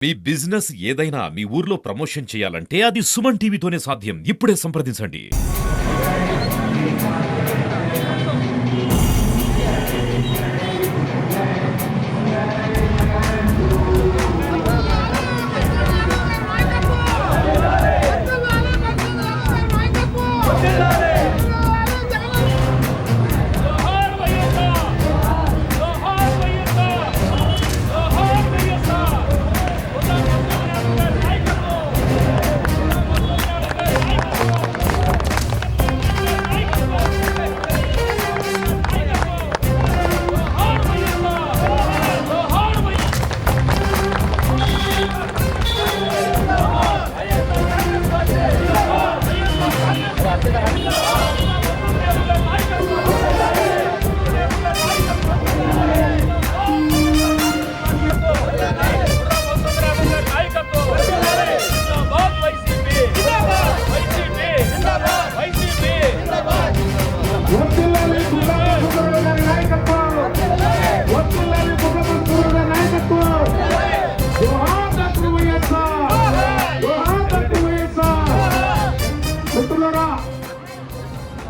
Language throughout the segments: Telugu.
మీ బిజినెస్ ఏదైనా మీ ఊర్లో ప్రమోషన్ చేయాలంటే అది సుమన్ టీవీతోనే సాధ్యం. ఇప్పుడే సంప్రదించండి.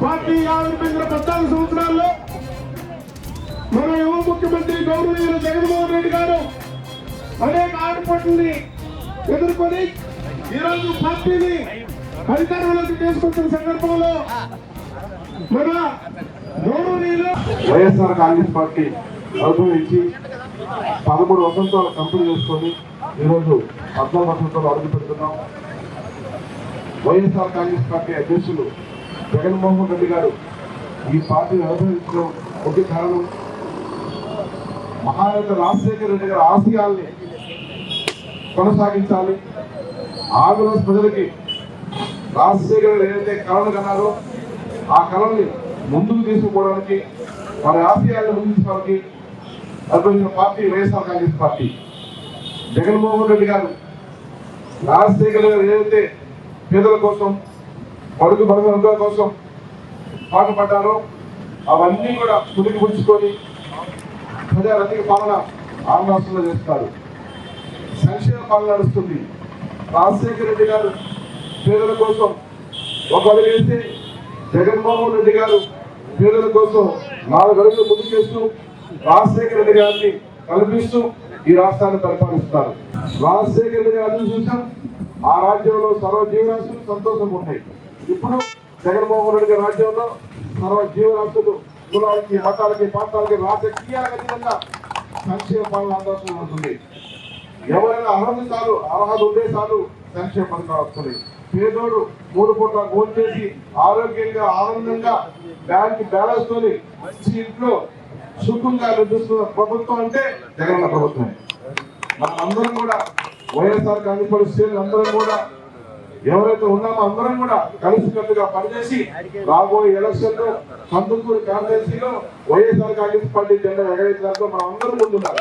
పార్టీ 14 సంవత్సరాల్లో మన యువ ముఖ్యమంత్రి గౌరవనీయులు జగన్మోహన్ రెడ్డి గారు అనేక ఆటపోట్లని ఎదుర్కొని ఈరోజు పార్టీని అధికారంలోకి తీసుకొచ్చిన సందర్భంలో మన గౌరవనీయులు వైఎస్ఆర్ కాంగ్రెస్ పార్టీ అనుభవించి 13 వసంతాలు కంపెనీ చేసుకొని ఈరోజు 14 వసంతాలు అడుగు పెడుతున్నాం. వైఎస్ఆర్ కాంగ్రెస్ పార్టీ అధ్యక్షులు జగన్మోహన్ రెడ్డి గారు ఈ పార్టీని అనుభవించడం ముఖ్య కారణం మహానేత రాజశేఖర రెడ్డి గారి ఆశయాల్ని కొనసాగించాలి. ఆంధ్రప్రదేశ్ ప్రజలకి రాజశేఖర రెడ్డి ఏదైతే కళలు కన్నారో ఆ కళల్ని ముందుకు తీసుకుపోవడానికి వారి ఆశయాలను ముందుకు తీసుకోవడానికి అనుభవించిన పార్టీ వైఎస్ఆర్ కాంగ్రెస్ పార్టీ. జగన్మోహన్ రెడ్డి గారు రాజశేఖర గారు ఏదైతే పేదల కోసం బడుగు వర్గాల కోసం పాటుపడ్డారో అవన్నీ కూడా తుడికి పుచ్చుకొని ప్రజారతిక పాలన ఆంధ్ర రాష్ట్రంలో చేస్తారు. సంక్షేమ పాలన నడుస్తుంది. రాజశేఖర రెడ్డి గారు పేదల కోసం ఒక అడుగేసి జగన్మోహన్ రెడ్డి గారు పేదల కోసం 4 అడుగులు ముందుకు చేస్తూ రాజశేఖర రెడ్డి గారిని కల్పిస్తూ ఈ రాష్ట్రాన్ని పరిపాలిస్తారు. రాజశేఖర రెడ్డి గారిని చూసాం. ఆ రాజ్యంలో సర్వ జీవరాశులు సంతోషంగా ఉంటాయి. ఇప్పుడు జగన్మోహన్ రెడ్డి గారి రాజ్యంలో సర్వ జీవరాశులు కులాలకి మతాలకి ప్రాంతాలకి రాజకీయాలకు అతీతంగా సంక్షేమ పాలన ఆంధ్రప్రదేశ్ ఉంటుంది. ఎవరైనా అర్హత ఉండే చాలు సంక్షేమ పథకాలు వస్తుంది. పేదోడు 3 పూట్ల భోజనం చేసి ఆరోగ్యంగా ఆనందంగా బ్యాంక్ బ్యాలెన్స్ తోని మంచి ఇంట్లో సుఖంగా నిర్మిస్తున్న ప్రభుత్వం అంటే జగన్ ప్రభుత్వం. మనం అందరం కూడా వైఎస్ఆర్ కాంగ్రెస్ పార్టీ అందరం కూడా ఎవరైతే ఉన్నామో అందరం కూడా కలిసికట్టుగా పనిచేసి రాబోయే ఎలక్షన్ లో కందుకూరు కాన్స్టిట్యున్సీలో వైఎస్ఆర్ కాంగ్రెస్ పార్టీ జెండా ఎగరేయడంతో మనం అందరం ముందున్నారు.